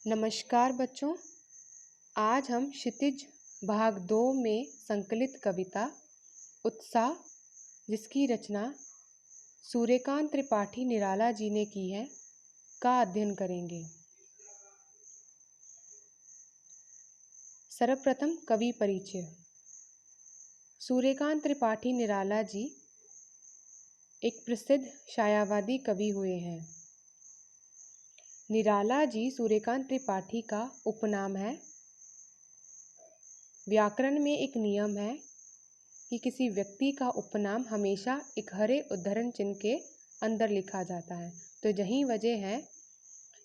नमस्कार बच्चों। आज हम क्षितिज भाग 2 में संकलित कविता उत्साह, जिसकी रचना सूर्यकांत त्रिपाठी निराला जी ने की है, का अध्ययन करेंगे। सर्वप्रथम कवि परिचय। सूर्यकांत त्रिपाठी निराला जी एक प्रसिद्ध छायावादी कवि हुए हैं। निराला जी सूर्यकांत त्रिपाठी का उपनाम है। व्याकरण में एक नियम है कि किसी व्यक्ति का उपनाम हमेशा एक हरे उद्धरण चिन्ह के अंदर लिखा जाता है। तो यही वजह है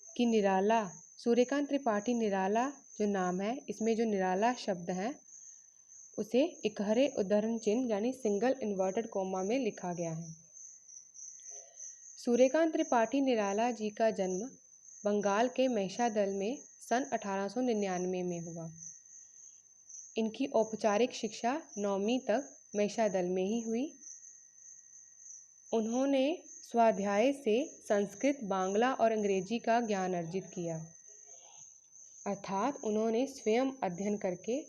कि निराला, सूर्यकांत त्रिपाठी निराला जो नाम है, इसमें जो निराला शब्द है उसे एक हरे उद्धरण चिन्ह यानी सिंगल इन्वर्टेड कोमा में लिखा गया है। सूर्यकांत त्रिपाठी निराला जी का जन्म बंगाल के महिषादल में सन 1899 में हुआ। इनकी औपचारिक शिक्षा 9वीं तक महिषादल में ही हुई। उन्होंने स्वाध्याय से संस्कृत, बांग्ला और अंग्रेजी का ज्ञान अर्जित किया, अर्थात उन्होंने स्वयं अध्ययन करके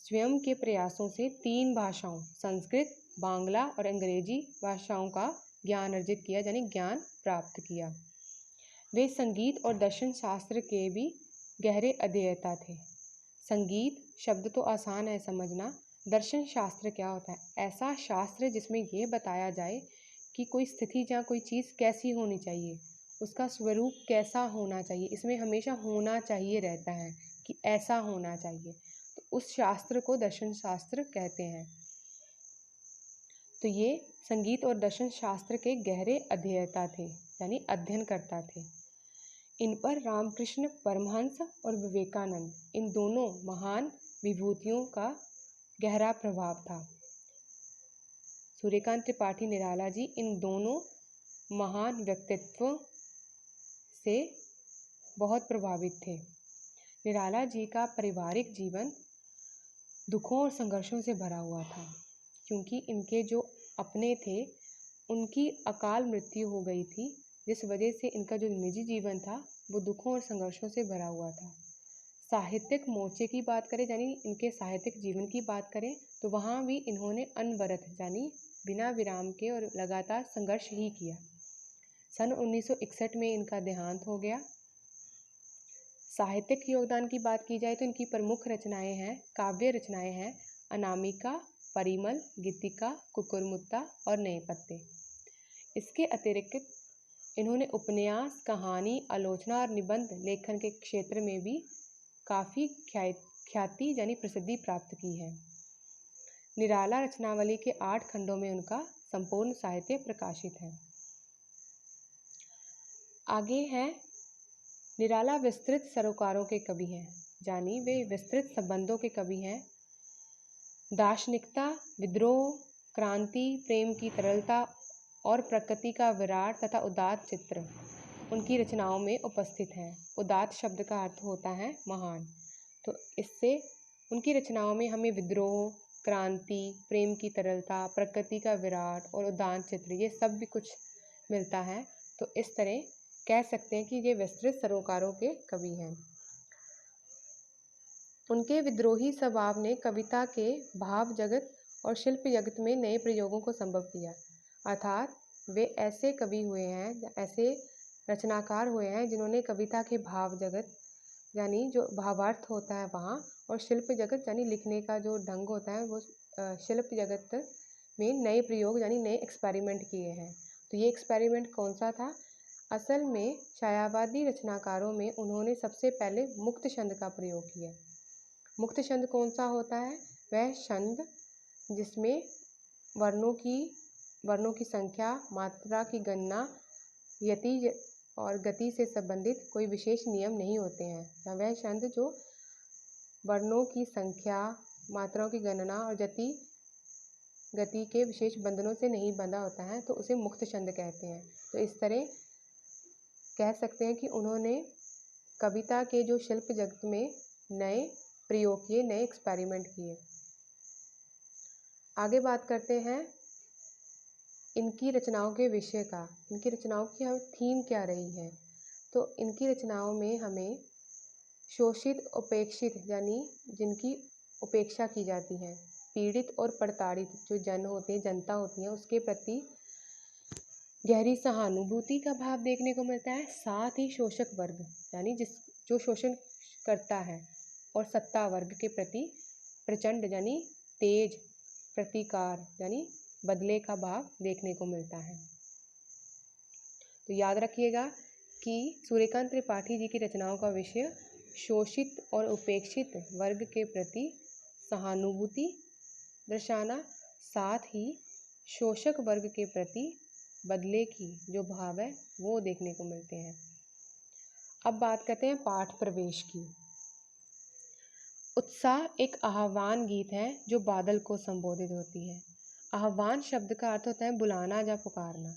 स्वयं के प्रयासों से 3 भाषाओं संस्कृत, बांग्ला और अंग्रेजी भाषाओं का ज्ञान अर्जित किया, यानी ज्ञान प्राप्त किया। वे संगीत और दर्शन शास्त्र के भी गहरे अध्येता थे। संगीत शब्द तो आसान है समझना। दर्शन शास्त्र क्या होता है? ऐसा शास्त्र जिसमें यह बताया जाए कि कोई स्थिति या कोई चीज़ कैसी होनी चाहिए, उसका स्वरूप कैसा होना चाहिए, इसमें हमेशा होना चाहिए रहता है कि ऐसा होना चाहिए, तो उस शास्त्र को दर्शन शास्त्र कहते हैं। तो ये संगीत और दर्शन शास्त्र के गहरे अध्येता थे, यानी अध्ययन करता थे। इन पर रामकृष्ण परमहंस और विवेकानंद, इन दोनों महान विभूतियों का गहरा प्रभाव था। सूर्यकांत त्रिपाठी निराला जी इन दोनों महान व्यक्तित्वों से बहुत प्रभावित थे। निराला जी का पारिवारिक जीवन दुखों और संघर्षों से भरा हुआ था, क्योंकि इनके जो अपने थे उनकी अकाल मृत्यु हो गई थी, जिस वजह से इनका जो निजी जीवन था वो दुखों और संघर्षों से भरा हुआ था। साहित्यिक मोर्चे की बात करें, यानी इनके साहित्यिक जीवन की बात करें, तो वहाँ भी इन्होंने अनवरत यानी बिना विराम के और लगातार संघर्ष ही किया। सन 1961 में इनका देहांत हो गया। साहित्यिक योगदान की बात की जाए तो इनकी प्रमुख रचनाएं हैं, काव्य रचनाएं हैं अनामिका, परिमल, गीतिका, कुकुरमुत्ता और नए पत्ते। इसके अतिरिक्त इन्होंने उपन्यास, कहानी, आलोचना और निबंध लेखन के क्षेत्र में भी काफ़ी ख्याति यानी प्रसिद्धि प्राप्त की है। निराला रचनावली के 8 खंडों में उनका संपूर्ण साहित्य प्रकाशित है। आगे है निराला विस्तृत सरोकारों के कवि हैं, यानी वे विस्तृत संबंधों के कवि हैं। दार्शनिकता, विद्रोह, क्रांति, प्रेम की तरलता और प्रकृति का विराट तथा उदात्त चित्र उनकी रचनाओं में उपस्थित हैं। उदात्त शब्द का अर्थ होता है महान, तो इससे उनकी रचनाओं में हमें विद्रोह, क्रांति, प्रेम की तरलता, प्रकृति का विराट और उदात्त चित्र, ये सब भी कुछ मिलता है। तो इस तरह कह सकते हैं कि ये विस्तृत सरोकारों के कवि हैं। उनके विद्रोही स्वभाव ने कविता के भाव जगत और शिल्प जगत में नए प्रयोगों को संभव किया, अर्थात वे ऐसे कवि हुए हैं, ऐसे रचनाकार हुए हैं जिन्होंने कविता के भाव जगत यानी जो भावार्थ होता है वहाँ, और शिल्प जगत यानी लिखने का जो ढंग होता है वो शिल्प जगत में नए प्रयोग यानी नए एक्सपेरिमेंट किए हैं। तो ये एक्सपेरिमेंट कौन सा था? असल में छायावादी रचनाकारों में उन्होंने सबसे पहले मुक्त छंद का प्रयोग किया। मुक्त छंद कौन सा होता है? वह छंद जिसमें वर्णों की संख्या, मात्रा की गणना, यति और गति से संबंधित कोई विशेष नियम नहीं होते हैं, या वह छंद जो वर्णों की संख्या, मात्राओं की गणना और गति के विशेष बंधनों से नहीं बंधा होता है, तो उसे मुक्त छंद कहते हैं। तो इस तरह कह सकते हैं कि उन्होंने कविता के जो शिल्प जगत में नए प्रयोग किए, नए एक्सपेरिमेंट किए। आगे बात करते हैं इनकी रचनाओं के विषय का। इनकी रचनाओं की थीम क्या रही है? तो इनकी रचनाओं में हमें शोषित उपेक्षित यानी जिनकी उपेक्षा की जाती है, पीड़ित और प्रताड़ित जो जन होते हैं, जनता होती है, उसके प्रति गहरी सहानुभूति का भाव देखने को मिलता है। साथ ही शोषक वर्ग यानी जो शोषण करता है और सत्ता वर्ग के प्रति प्रचंड यानी तेज प्रतिकार यानी बदले का भाव देखने को मिलता है। तो याद रखिएगा कि सूर्यकांत त्रिपाठी जी की रचनाओं का विषय शोषित और उपेक्षित वर्ग के प्रति सहानुभूति दर्शाना, साथ ही शोषक वर्ग के प्रति बदले की जो भाव है वो देखने को मिलते हैं। अब बात करते हैं पाठ प्रवेश की। उत्साह एक आह्वान गीत है जो बादल को संबोधित होती है। आह्वान शब्द का अर्थ होता है बुलाना या पुकारना।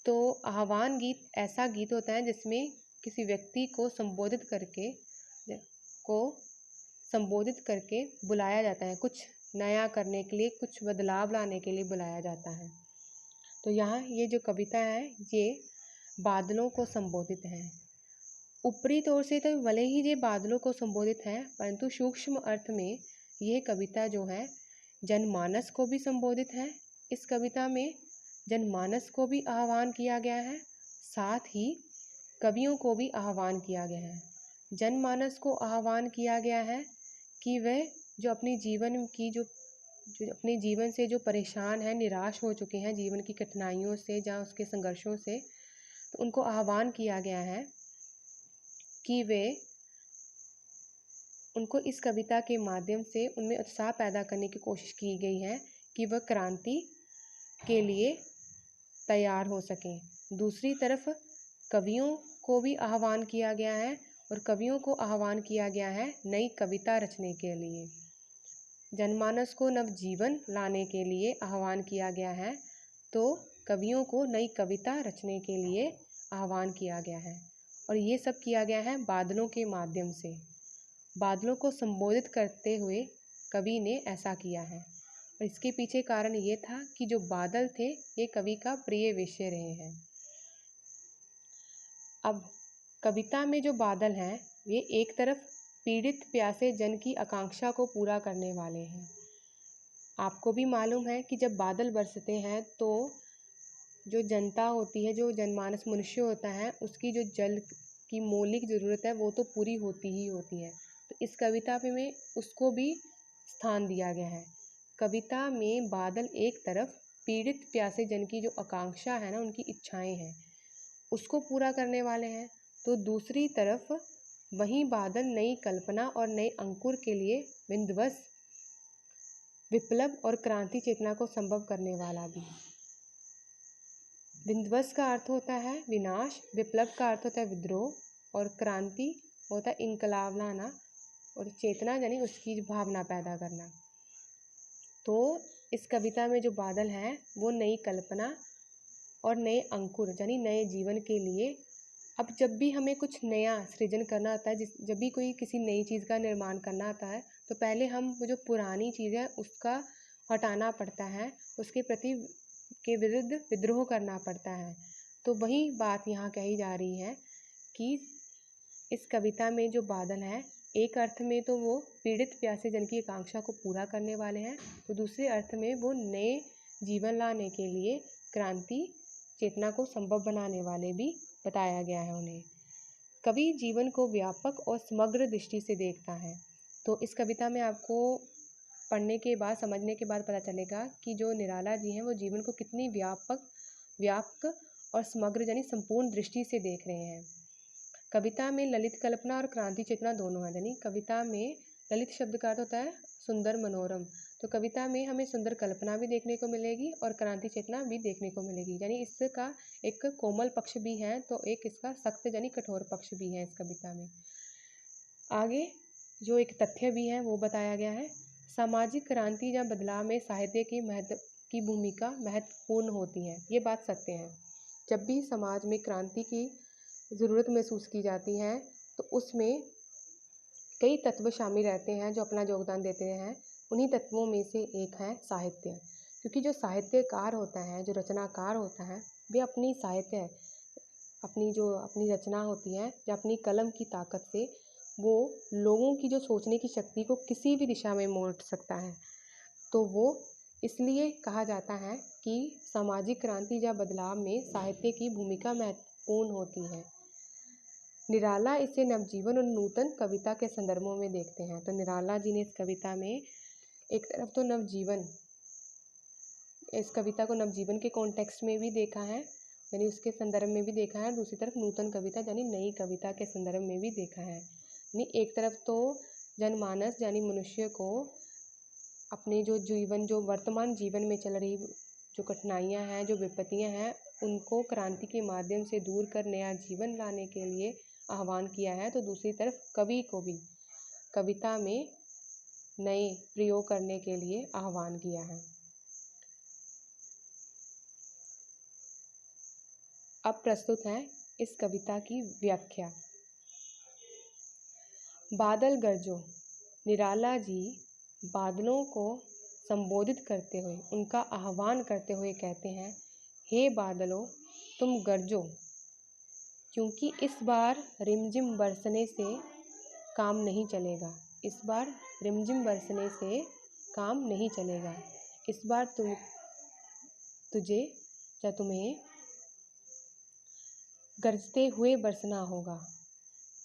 तो आह्वान गीत ऐसा गीत होता है जिसमें किसी व्यक्ति को संबोधित करके बुलाया जाता है, कुछ नया करने के लिए, कुछ बदलाव लाने के लिए बुलाया जाता है। तो यहाँ ये जो कविता है ये बादलों को संबोधित है। ऊपरी तौर से तो भले ही ये बादलों को संबोधित है, परंतु सूक्ष्म अर्थ में ये कविता जो है जनमानस को भी संबोधित है। इस कविता में जनमानस को भी आह्वान किया गया है, साथ ही कवियों को भी आह्वान किया गया है। जनमानस को आह्वान किया गया है कि वह जो अपने जीवन से जो परेशान है, निराश हो चुके हैं जीवन की कठिनाइयों से या उसके संघर्षों से, तो उनको आह्वान किया गया है कि वे उनको इस कविता के माध्यम से उनमें उत्साह पैदा करने की कोशिश की गई है कि वह क्रांति के लिए तैयार हो सकें। दूसरी तरफ कवियों को भी आह्वान किया गया है और कवियों को आह्वान किया गया है नई कविता रचने के लिए। जनमानस को नवजीवन लाने के लिए आह्वान किया गया है, तो कवियों को नई कविता रचने के लिए आह्वान किया गया है। और ये सब किया गया है बादलों के माध्यम से। बादलों को संबोधित करते हुए कवि ने ऐसा किया है। और इसके पीछे कारण ये था कि जो बादल थे ये कवि का प्रिय विषय रहे हैं। अब कविता में जो बादल हैं ये एक तरफ पीड़ित प्यासे जन की आकांक्षा को पूरा करने वाले हैं। आपको भी मालूम है कि जब बादल बरसते हैं तो जो जनता होती है, जो जनमानस मनुष्य होता है, उसकी जो जल की मौलिक ज़रूरत है वो तो पूरी होती ही होती है। तो इस कविता में उसको भी स्थान दिया गया है। कविता में बादल एक तरफ पीड़ित प्यासे जन की जो आकांक्षा है ना, उनकी इच्छाएं हैं, उसको पूरा करने वाले हैं, तो दूसरी तरफ वहीं बादल नई कल्पना और नए अंकुर के लिए विध्वंस, विप्लव और क्रांति चेतना को संभव करने वाला भी। विध्वंस का अर्थ होता है विनाश, विप्लव का अर्थ होता है विद्रोह, और क्रांति होता है इनकलाब लाना, और चेतना यानी उसकी भावना पैदा करना। तो इस कविता में जो बादल हैं वो नई कल्पना और नए अंकुर यानी नए जीवन के लिए। अब जब भी हमें कुछ नया सृजन करना आता है, जब भी कोई किसी नई चीज़ का निर्माण करना आता है, तो पहले हम वो जो पुरानी चीज़ है उसका हटाना पड़ता है, उसके प्रति के विरुद्ध विद्रोह करना पड़ता है। तो वही बात यहाँ कही जा रही है कि इस कविता में जो बादल हैं एक अर्थ में तो वो पीड़ित प्यासे जन की आकांक्षा को पूरा करने वाले हैं, तो दूसरे अर्थ में वो नए जीवन लाने के लिए क्रांति चेतना को संभव बनाने वाले भी बताया गया है उन्हें। कवि जीवन को व्यापक और समग्र दृष्टि से देखता है। तो इस कविता में आपको पढ़ने के बाद, समझने के बाद पता चलेगा कि जो निराला जी हैं वो जीवन को कितनी व्यापक और समग्र यानी संपूर्ण दृष्टि से देख रहे हैं। कविता में ललित कल्पना और क्रांति चेतना दोनों है। यानी कविता में ललित शब्द का अर्थ होता है सुंदर, मनोरम। तो कविता में हमें सुंदर कल्पना भी देखने को मिलेगी और क्रांति चेतना भी देखने को मिलेगी। यानी इसका एक कोमल पक्ष भी है तो एक इसका सख्त यानी कठोर पक्ष भी है इस कविता में। आगे जो एक तथ्य भी है वो बताया गया है। सामाजिक क्रांति या बदलाव में साहित्य की भूमिका महत्वपूर्ण होती है। ये बात सत्य है। जब भी समाज में क्रांति की ज़रूरत महसूस की जाती है तो उसमें कई तत्व शामिल रहते हैं जो अपना योगदान देते हैं। उन्हीं तत्वों में से एक है साहित्य, क्योंकि जो साहित्यकार होता है, जो रचनाकार होता है, वे अपनी रचना होती है या अपनी कलम की ताकत से वो लोगों की जो सोचने की शक्ति को किसी भी दिशा में मोड़ सकता है। तो वो इसलिए कहा जाता है कि सामाजिक क्रांति या बदलाव में साहित्य की भूमिका महत्वपूर्ण होती है। निराला इसे नवजीवन और नूतन कविता के संदर्भों में देखते हैं। तो निराला जी ने इस कविता में एक तरफ तो नवजीवन, इस कविता को नवजीवन के कॉन्टेक्स्ट में भी देखा है, यानी उसके संदर्भ में भी देखा है, दूसरी तरफ नूतन कविता यानी नई कविता के संदर्भ में भी देखा है। यानी एक तरफ तो जनमानस यानी मनुष्य को अपने जो जीवन, जो वर्तमान जीवन में चल रही जो कठिनाइयाँ हैं, जो विपत्तियाँ हैं, उनको क्रांति के माध्यम से दूर कर नया जीवन लाने के लिए आह्वान किया है। तो दूसरी तरफ कवि को भी कविता में नए प्रयोग करने के लिए आह्वान किया है। अब प्रस्तुत है इस कविता की व्याख्या। बादल गरजो। निराला जी बादलों को संबोधित करते हुए, उनका आह्वान करते हुए कहते हैं, हे बादलों तुम गरजो, क्योंकि इस बार रिमझिम बरसने से काम नहीं चलेगा। इस बार रिमझिम बरसने से काम नहीं चलेगा। इस बार तुझे या तुम्हें गरजते हुए बरसना होगा,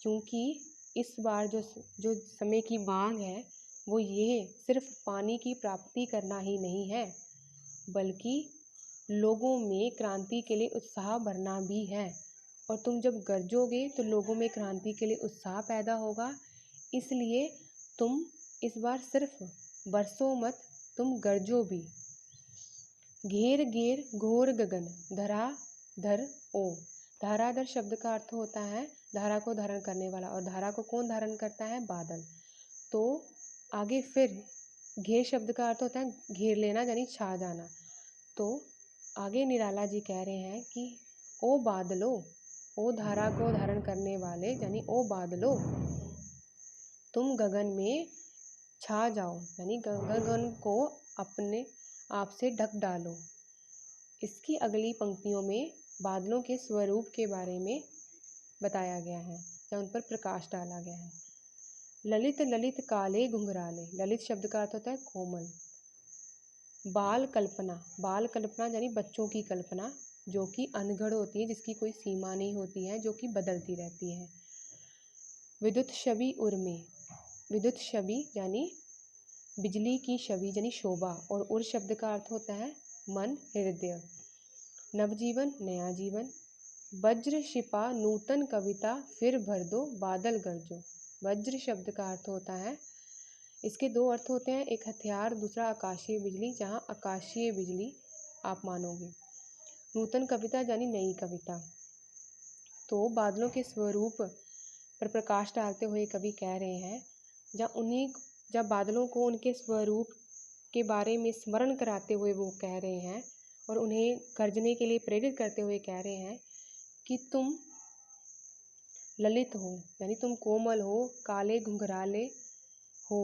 क्योंकि इस बार जो समय की मांग है वो ये सिर्फ पानी की प्राप्ति करना ही नहीं है, बल्कि लोगों में क्रांति के लिए उत्साह भरना भी है। और तुम जब गरजोगे तो लोगों में क्रांति के लिए उत्साह पैदा होगा। इसलिए तुम इस बार सिर्फ बरसो मत, तुम गरजो भी। घेर घेर घोर गगन धराधर ओ। धराधर शब्द का अर्थ होता है धारा को धारण करने वाला, और धारा को कौन धारण करता है? बादल। तो आगे फिर घेर शब्द का अर्थ होता है घेर लेना यानी छा जाना। तो आगे निराला जी कह रहे हैं कि ओ बादलो, ओ धारा को धारण करने वाले यानी ओ बादलो, तुम गगन में छा जाओ, यानी गगन को अपने आप से ढक डालो। इसकी अगली पंक्तियों में बादलों के स्वरूप के बारे में बताया गया है या उन पर प्रकाश डाला गया है। ललित ललित काले घुंघराले। ललित शब्द का अर्थ होता है कोमल। बाल कल्पना यानी बच्चों की कल्पना, जो कि अनगढ़ होती है, जिसकी कोई सीमा नहीं होती है, जो कि बदलती रहती है। विद्युत छवि उर्मे। विद्युत छवि यानी बिजली की छवि यानी शोभा, और उर शब्द का अर्थ होता है मन, हृदय। नवजीवन नया जीवन। वज्र शिपा नूतन कविता फिर भर दो बादल गरजो। वज्र शब्द का अर्थ होता है, इसके दो अर्थ होते हैं, एक हथियार, दूसरा आकाशीय बिजली, जहाँ आकाशीय बिजली आप मानोगे। नूतन कविता यानी नई कविता। तो बादलों के स्वरूप पर प्रकाश डालते हुए कवि कह रहे हैं, जब बादलों को उनके स्वरूप के बारे में स्मरण कराते हुए वो कह रहे हैं और उन्हें गरजने के लिए प्रेरित करते हुए कह रहे हैं कि तुम ललित हो, यानी तुम कोमल हो, काले घुंघराले हो,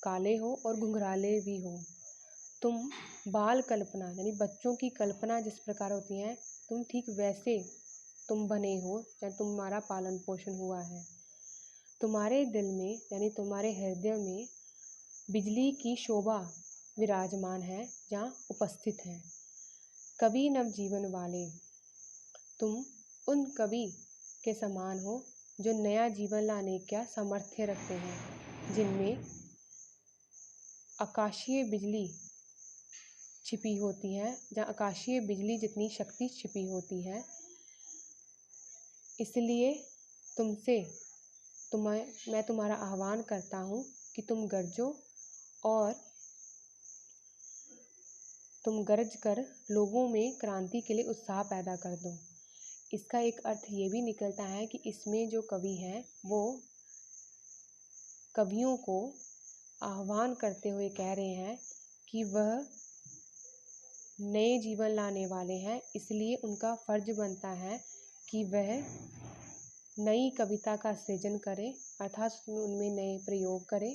काले हो और घुंघराले भी हो। तुम बाल कल्पना यानी बच्चों की कल्पना जिस प्रकार होती है, तुम ठीक वैसे तुम बने हो, या तुम्हारा पालन पोषण हुआ है। तुम्हारे दिल में यानी तुम्हारे हृदय में बिजली की शोभा विराजमान है, जहाँ उपस्थित है। कवि नवजीवन वाले, तुम उन कवि के समान हो जो नया जीवन लाने का सामर्थ्य रखते हैं, जिनमें आकाशीय बिजली छिपी होती है, जहाँ आकाशीय बिजली जितनी शक्ति छिपी होती है। इसलिए मैं तुम्हारा आह्वान करता हूँ कि तुम गरजो और तुम गरज कर लोगों में क्रांति के लिए उत्साह पैदा कर दो। इसका एक अर्थ ये भी निकलता है कि इसमें जो कवि हैं वो कवियों को आह्वान करते हुए कह रहे हैं कि वह नए जीवन लाने वाले हैं, इसलिए उनका फर्ज बनता है कि वह नई कविता का सृजन करें, अर्थात उनमें नए प्रयोग करें।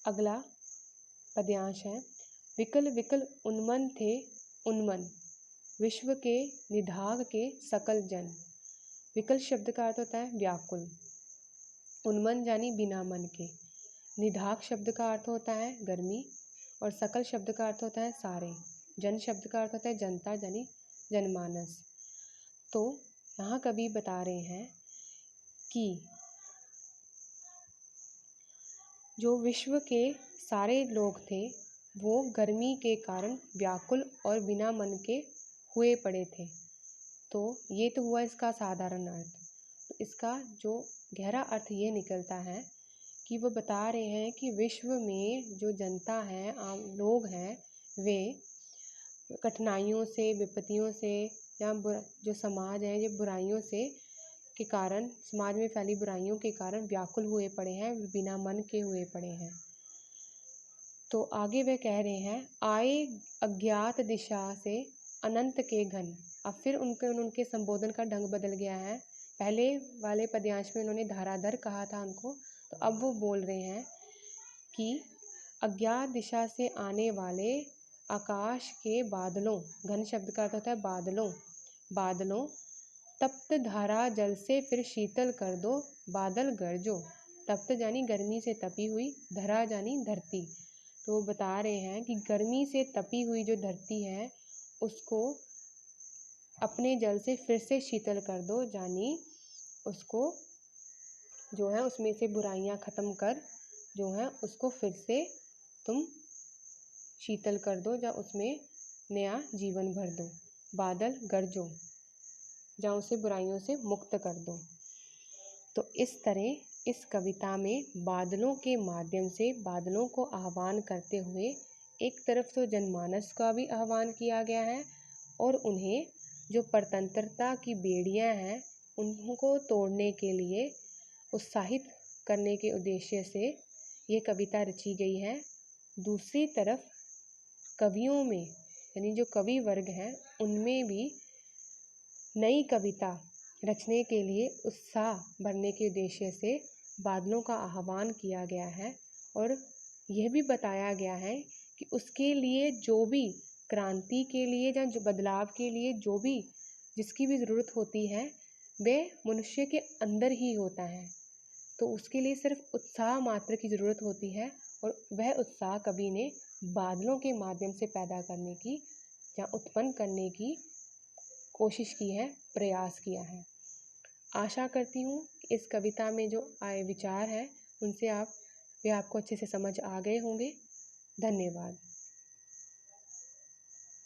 अगला पद्यांश है, विकल विकल उन्मन थे उन्मन, विश्व के निधाग के सकल जन। विकल शब्द का अर्थ होता है व्याकुल। उन्मन यानी बिना मन के। निधाक शब्द का अर्थ होता है गर्मी। और सकल शब्द का अर्थ होता है सारे। जन शब्द का अर्थ होता है जनता यानी जनमानस। तो यहाँ कवि बता रहे हैं कि जो विश्व के सारे लोग थे वो गर्मी के कारण व्याकुल और बिना मन के हुए पड़े थे। तो ये तो हुआ इसका साधारण अर्थ। तो इसका जो गहरा अर्थ ये निकलता है कि वो बता रहे हैं कि विश्व में जो जनता है, आम लोग हैं, वे कठिनाइयों से, विपत्तियों से या जो समाज है ये बुराइयों से के कारण, समाज में फैली बुराइयों के कारण व्याकुल हुए पड़े हैं, बिना मन के हुए पड़े हैं। तो आगे वे कह रहे हैं, आए अज्ञात दिशा से अनंत के घन। अब फिर उनके संबोधन का ढंग बदल गया है। पहले वाले पद्यांश में उन्होंने धाराधर कहा था उनको, तो अब वो बोल रहे हैं कि अज्ञात दिशा से आने वाले आकाश के बादलों, घन शब्द का अर्थ होता है बादलों, तप्त धारा जल से फिर शीतल कर दो, बादल गरजो। तप्त यानी गर्मी से तपी हुई, धरा यानी धरती। तो वो बता रहे हैं कि गर्मी से तपी हुई जो धरती है उसको अपने जल से फिर से शीतल कर दो, यानी उसको जो है उसमें से बुराइयां खत्म कर जो है उसको फिर से तुम शीतल कर दो, या उसमें नया जीवन भर दो। बादल गरजो, या उसे बुराइयों से मुक्त कर दो। तो इस तरह इस कविता में बादलों के माध्यम से बादलों को आह्वान करते हुए एक तरफ तो जनमानस का भी आह्वान किया गया है और उन्हें जो परतंत्रता की बेड़ियां हैं उनको तोड़ने के लिए उत्साहित करने के उद्देश्य से ये कविता रची गई है। दूसरी तरफ कवियों में यानी जो कवि वर्ग हैं उनमें भी नई कविता रचने के लिए उत्साह भरने के उद्देश्य से बादलों का आह्वान किया गया है और यह भी बताया गया है कि उसके लिए जो भी क्रांति के लिए या जो बदलाव के लिए जो भी जिसकी भी ज़रूरत होती है वह मनुष्य के अंदर ही होता है। तो उसके लिए सिर्फ उत्साह मात्र की ज़रूरत होती है और वह उत्साह कवि ने बादलों के माध्यम से पैदा करने की या उत्पन्न करने की कोशिश की है, प्रयास किया है। आशा करती हूँ कि इस कविता में जो आए विचार है उनसे वे आपको अच्छे से समझ आ गए होंगे। धन्यवाद।